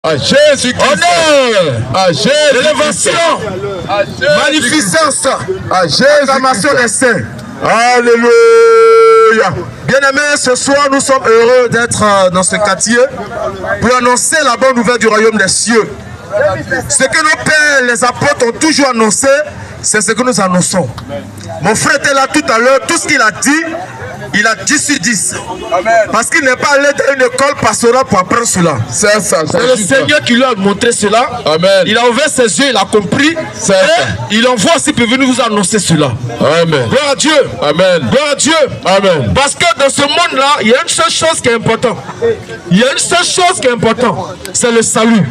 À Jésus-Christ. Honneur. À Jésus-Christ. Élévation. Magnificence. À Jésus-Christ. Acclamation des saints. Alléluia. Bien-aimés, ce soir, nous sommes heureux d'être dans ce quartier pour annoncer la bonne nouvelle du royaume des cieux. Ce que nos pères, les apôtres, ont toujours annoncé, c'est ce que nous annonçons. Mon frère était là tout à l'heure, tout ce qu'il a dit, il a 10 sur 10. Parce qu'il n'est pas allé dans une école pastorale pour apprendre cela. C'est le Seigneur qui lui a montré cela. Amen. Il a ouvert ses yeux, il a compris. Et il envoie aussi pour venir vous annoncer cela. Amen. Gloire à Dieu. Amen. Gloire à Dieu. Amen. Parce que dans ce monde-là, il y a une seule chose qui est importante. Il y a une seule chose qui est importante. C'est le salut.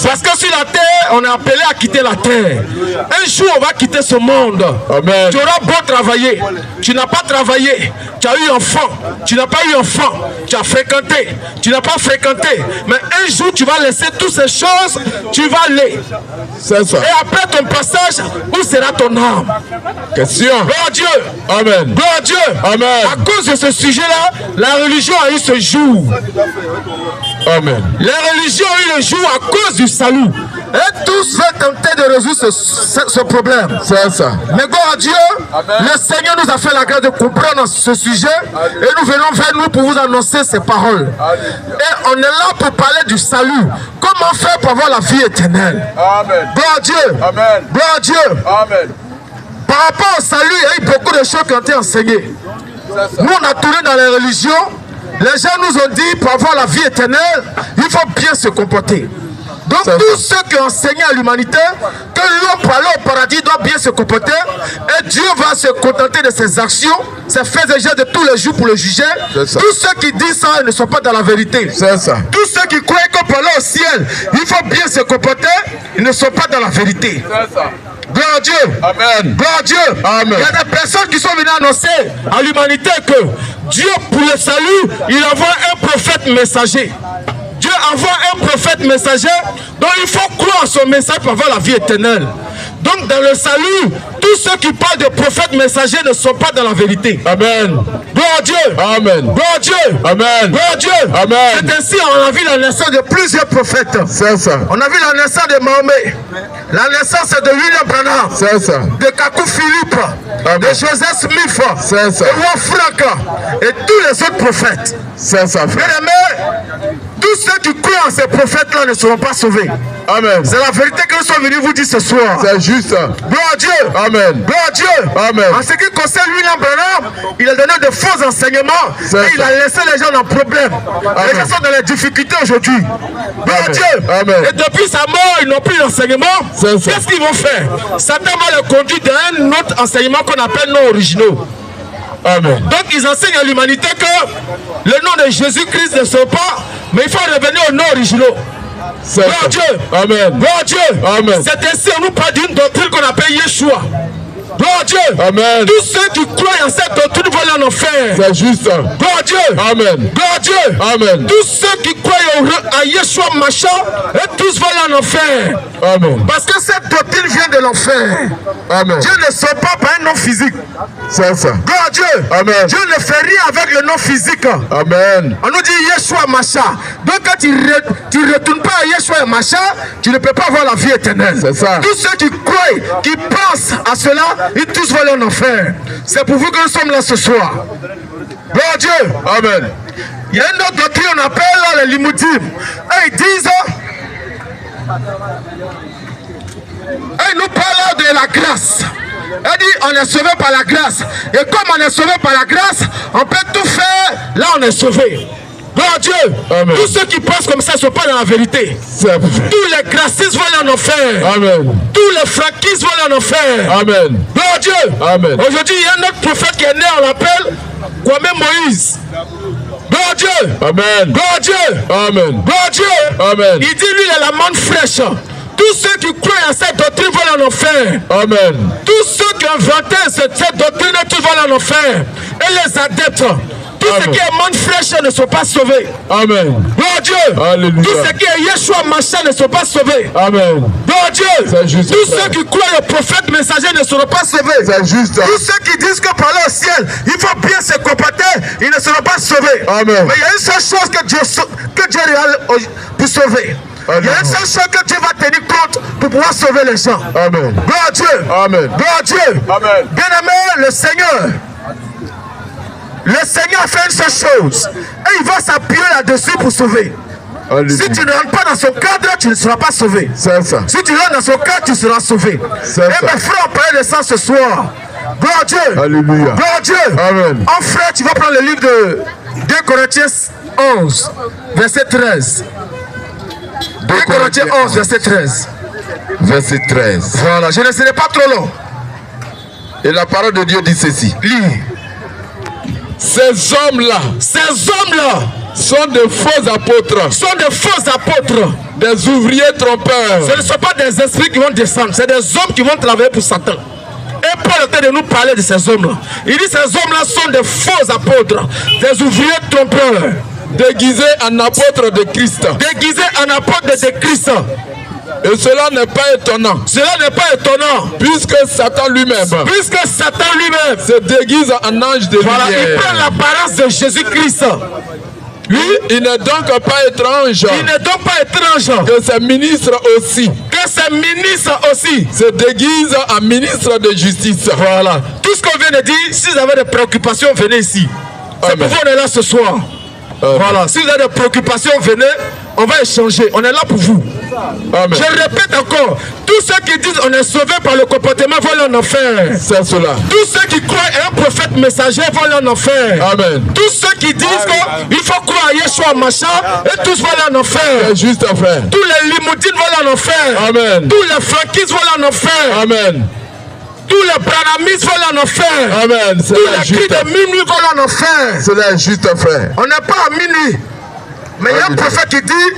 Parce que sur la terre, on est appelé à quitter la terre. Un jour, on va quitter ce monde. Amen. Tu auras beau travailler. Tu n'as pas travaillé. Tu as eu enfant. Tu n'as pas eu enfant. Tu as fréquenté. Tu n'as pas fréquenté. Mais un jour, tu vas laisser toutes ces choses. Tu vas aller. C'est ça. Et après ton passage, où sera ton âme? Question. Gloire à Dieu. Amen. Gloire à Dieu. Amen. À cause de ce sujet-là, la religion a eu ce jour. Amen. La religion a eu le jour à cause du salut. Et tous veulent tenter de résoudre ce problème. C'est ça. Mais gloire à Dieu, le Seigneur nous a fait la grâce de comprendre ce sujet. Et nous venons vers nous pour vous annoncer ces paroles. Et on est là pour parler du salut. Comment faire pour avoir la vie éternelle? Amen. Gloire à Dieu. Amen. Gloire à Dieu. Amen. Par rapport au salut, il y a eu beaucoup de choses qui ont été enseignées. Nous, on a tourné dans les religions. Les gens nous ont dit, pour avoir la vie éternelle, il faut bien se comporter. Donc tous ceux qui ont enseigné à l'humanité que l'homme pour aller au paradis doit bien se comporter, et Dieu va se contenter de ses actions, ses faits et gestes de tous les jours pour le juger. Tous ceux qui disent ça, ils ne sont pas dans la vérité. C'est ça. Tous ceux qui croient que pour aller au ciel, il faut bien se comporter, ils ne sont pas dans la vérité. C'est ça. Gloire à Dieu. Amen. Gloire à Dieu. Amen. Il y a des personnes qui sont venues annoncer à l'humanité que Dieu, pour le salut, il envoie un prophète messager. Dieu envoie un prophète messager, donc il faut croire à son message pour avoir la vie éternelle. Donc dans le salut, tous ceux qui parlent de prophètes messagers ne sont pas dans la vérité. Amen. Gloire à Dieu. Amen. Gloire à Dieu. Amen. Gloire à Dieu. Amen. C'est ainsi on a vu la naissance de plusieurs prophètes. C'est ça. On a vu la naissance de Mahomet, la naissance de William Branham, C'est ça. de Kakou Philippe, de Joseph Smith, C'est ça. de Roi Frank et tous les autres prophètes. C'est ça, frère. Bien aimés, tous ceux qui croient en ces prophètes-là ne seront pas sauvés. Amen. C'est la vérité que nous sommes venus vous dire ce soir. C'est juste. Gloire à Dieu. Amen. Gloire à Dieu. Amen. En ce qui concerne William Branham, il a donné de faux enseignements et il a laissé les gens dans le problème. Les gens sont dans les difficultés aujourd'hui. Gloire à Dieu. Amen. Et depuis sa mort, ils n'ont plus d'enseignement. Qu'est-ce qu'ils vont faire? Satan va les conduire dans un autre enseignement qu'on appelle non originaux. Amen. Donc ils enseignent à l'humanité que le nom de Jésus-Christ ne sort pas, mais il faut revenir aux noms originaux. Gloire à Dieu. Amen. Gloire à Dieu. Amen. C'est ainsi on nous parle d'une doctrine qu'on appelle Yeshua. Gloire à Dieu. Amen. Tous ceux qui croient en cette doctrine vont aller en enfer. C'est juste. Gloire à Dieu. Amen. Gloire à Dieu. Amen. Tous ceux qui croient à Yeshua Machin, et tous vont aller en enfer. Amen. Parce que cette doctrine vient de l'enfer. Amen. Dieu ne sort pas par un nom physique. C'est ça. Gloire à Dieu. Amen. Dieu ne fait rien avec le nom physique. Amen. On nous dit Yeshua Macha. Donc quand tu ne retournes pas à Yeshua Macha, tu ne peux pas avoir la vie éternelle. C'est ça. Tous ceux qui croient, qui pensent à cela, ils tous vont aller en enfer. C'est pour vous que nous sommes là ce soir. Gloire à Dieu. Amen. Il y a une autre doctrine qu'on appelle là, les limoudim. Ils disent, ils nous parlent de la grâce. Elle dit on est sauvé par la grâce. Et comme on est sauvé par la grâce, on peut tout faire. Là on est sauvé. Gloire à Dieu. Amen. Tous ceux qui pensent comme ça ne sont pas dans la vérité. Tous les gracistes vont aller en enfer. Amen. Tous les franquistes vont aller en enfer. Amen. Gloire à Dieu. Amen. Aujourd'hui il y a un autre prophète qui est né, on l'appelle Kwame Moïse. Gloire à Dieu. Amen. Gloire à Dieu. Amen. Gloire à Dieu. Amen. Il dit lui il est la manne fraîche. Tous ceux qui croient à cette doctrine vont aller en enfer. Amen. Tous ceux qui ont inventé cette doctrine, tous vont aller en enfer. Et les adeptes, tous ceux qui est manne fraîche ne sont pas sauvés. Amen. Gloire à Dieu. Alléluia. Tous ceux qui est Yeshua Machin ne sont pas sauvés. Amen. Gloire à Dieu. C'est juste, tous frère. ceux qui croient au prophète messager ne seront pas sauvés. C'est juste. Tous ceux qui disent que pour aller au ciel, il faut bien se comporter, ils ne seront pas sauvés. Amen. Mais il y a une seule chose que Dieu a pour sauver. Il y a une seule chose que Dieu va tenir compte pour pouvoir sauver les gens. Amen. Gloire à Dieu. Amen. Gloire à Dieu. Amen. Bien-aimé, le Seigneur a fait une seule chose. Et il va s'appuyer là-dessus pour sauver. Alléluia. Si tu ne rentres pas dans son cadre, tu ne seras pas sauvé. C'est ça. Si tu rentres dans son cadre, tu seras sauvé. Et mes frères, on parlait de ça ce soir. Gloire à Dieu. Alléluia. Gloire à Dieu. Amen. En frère, tu vas prendre le livre de 2 Corinthiens 11, verset 13. 2 Corinthiens 11, verset 13. Verset 13. Voilà, je ne serai pas trop long. Et la parole de Dieu dit ceci. Lis. Ces hommes-là sont de faux apôtres. Des ouvriers trompeurs. Ce ne sont pas des esprits qui vont descendre, c'est des hommes qui vont travailler pour Satan. Et Paul est en train de nous parler de ces hommes-là. Il dit ces hommes-là sont des faux apôtres, des ouvriers trompeurs. Déguisés en apôtres de Christ. Et cela n'est pas étonnant. Puisque Satan lui-même se déguise en ange de lumière. Voilà, il prend l'apparence de Jésus-Christ. Lui, il n'est donc pas étrange que ses ministres aussi se déguisent en ministres de justice. Voilà. Tout ce qu'on vient de dire, si vous avez des préoccupations, venez ici. C'est pour vous qu'on est là ce soir. Voilà. Si vous avez des préoccupations, venez. On va échanger. On est là pour vous. Amen. Je répète encore. Tous ceux qui disent on est sauvé par le comportement vont aller en enfer. C'est cela. Tous ceux qui croient à un prophète messager vont aller en enfer. Amen. Tous ceux qui disent qu'il faut croire à Yeshua machin, et tous vont aller en enfer. C'est juste, frère. Tous les limousines vont aller en enfer. Amen. Tous les franquistes vont aller en enfer. Amen. Tous les branamistes vont aller en enfer. Amen. Tous les cris de minuit vont aller en enfer. Cela est juste, frère. On n'est pas à minuit. Mais il y a un prophète qui dit,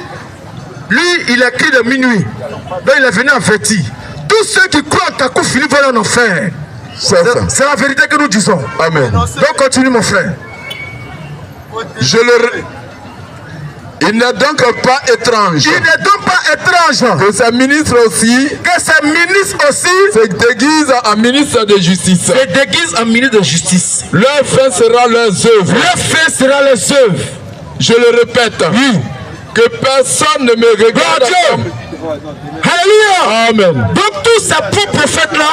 lui, il a cri de minuit. Donc il est venu avertir. Tous ceux qui croient en Takou Philippe vont aller en enfer. C'est la vérité que nous disons. Amen. Donc continue mon frère. Il n'est donc pas étrange que ces ministres aussi se déguisent en ministres de justice. Leur fin sera leurs œuvres. Je le répète. Que personne ne me regarde comme... Alléluia. Amen. Donc tous ces faux prophètes-là,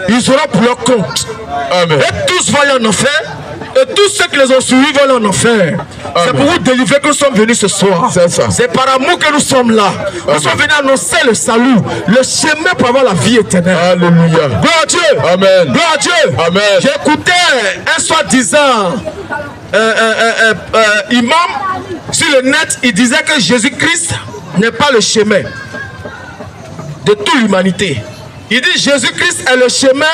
ils auront pour leur compte. Amen. Et tous vont aller en enfer. Et tous ceux qui les ont suivis vont aller en enfer. C'est pour vous délivrer que nous sommes venus ce soir. C'est ça. C'est par amour que nous sommes là. Nous sommes venus annoncer le salut, le chemin pour avoir la vie éternelle. Alléluia. Gloire à Dieu. Amen. Gloire à Dieu. Amen. J'écoutais un soi-disant imam sur le net. Il disait que Jésus-Christ n'est pas le chemin de toute l'humanité. Il dit Jésus-Christ est le chemin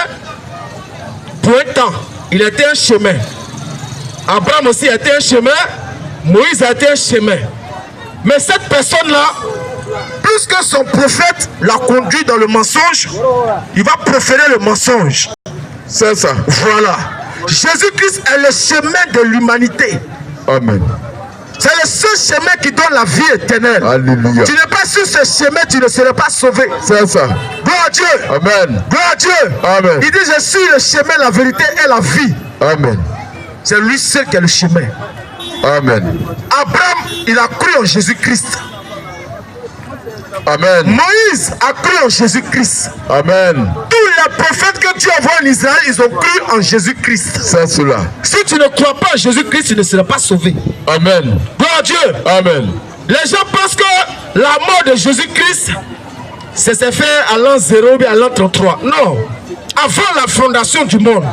pour un temps. Il était un chemin. Abraham aussi était un chemin. Moïse a été un chemin. Mais cette personne-là, puisque son prophète l'a conduit dans le mensonge, il va préférer le mensonge. C'est ça. Voilà. Jésus-Christ est le chemin de l'humanité. Amen. C'est le seul chemin qui donne la vie éternelle. Alléluia. Tu n'es pas sur ce chemin, tu ne seras pas sauvé. C'est ça. Gloire à Dieu. Amen. Gloire à Dieu. Amen. Il dit je suis le chemin, la vérité et la vie. Amen. C'est lui seul qui est le chemin. Amen. Abraham, il a cru en Jésus-Christ. Amen. Moïse a cru en Jésus-Christ. Amen. Tous les prophètes que Dieu envoie en Israël, ils ont cru en Jésus-Christ. C'est cela. Si tu ne crois pas en Jésus-Christ, tu ne seras pas sauvé. Amen. Gloire à Dieu. Amen. Les gens pensent que la mort de Jésus-Christ, c'est fait à l'an 0 ou à l'an 33. Non. Avant la fondation du monde,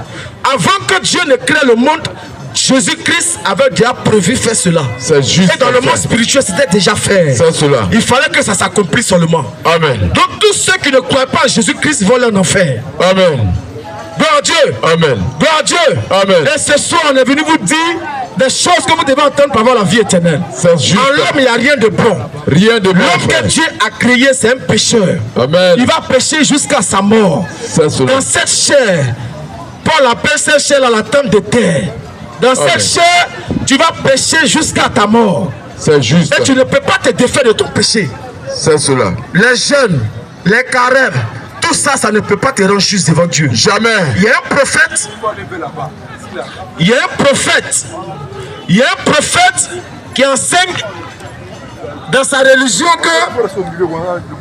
avant que Dieu ne crée le monde, Jésus-Christ avait déjà prévu faire cela. C'est juste. Et dans le monde spirituel, c'était déjà fait. C'est cela. Il fallait que ça s'accomplisse seulement. Amen. Donc tous ceux qui ne croient pas en Jésus-Christ vont aller en enfer. Amen. Gloire à Dieu. Amen. Gloire à Dieu. Amen. Et ce soir, on est venu vous dire des choses que vous devez entendre pour avoir la vie éternelle. C'est juste. En l'homme, il n'y a rien de bon. Rien de bon. L'homme que Dieu a créé, c'est un pécheur. Amen. Il va pécher jusqu'à sa mort. C'est cela. Dans cette chair, Paul appelle cette chair la tente de terre. Dans cette chair, tu vas pécher jusqu'à ta mort. C'est juste. Et tu ne peux pas te défaire de ton péché. C'est cela. Les jeûnes, les carêmes, tout ça, ça ne peut pas te rendre juste devant Dieu. Jamais. Il y a un prophète. Il y a un prophète. Il y a un prophète qui enseigne dans sa religion que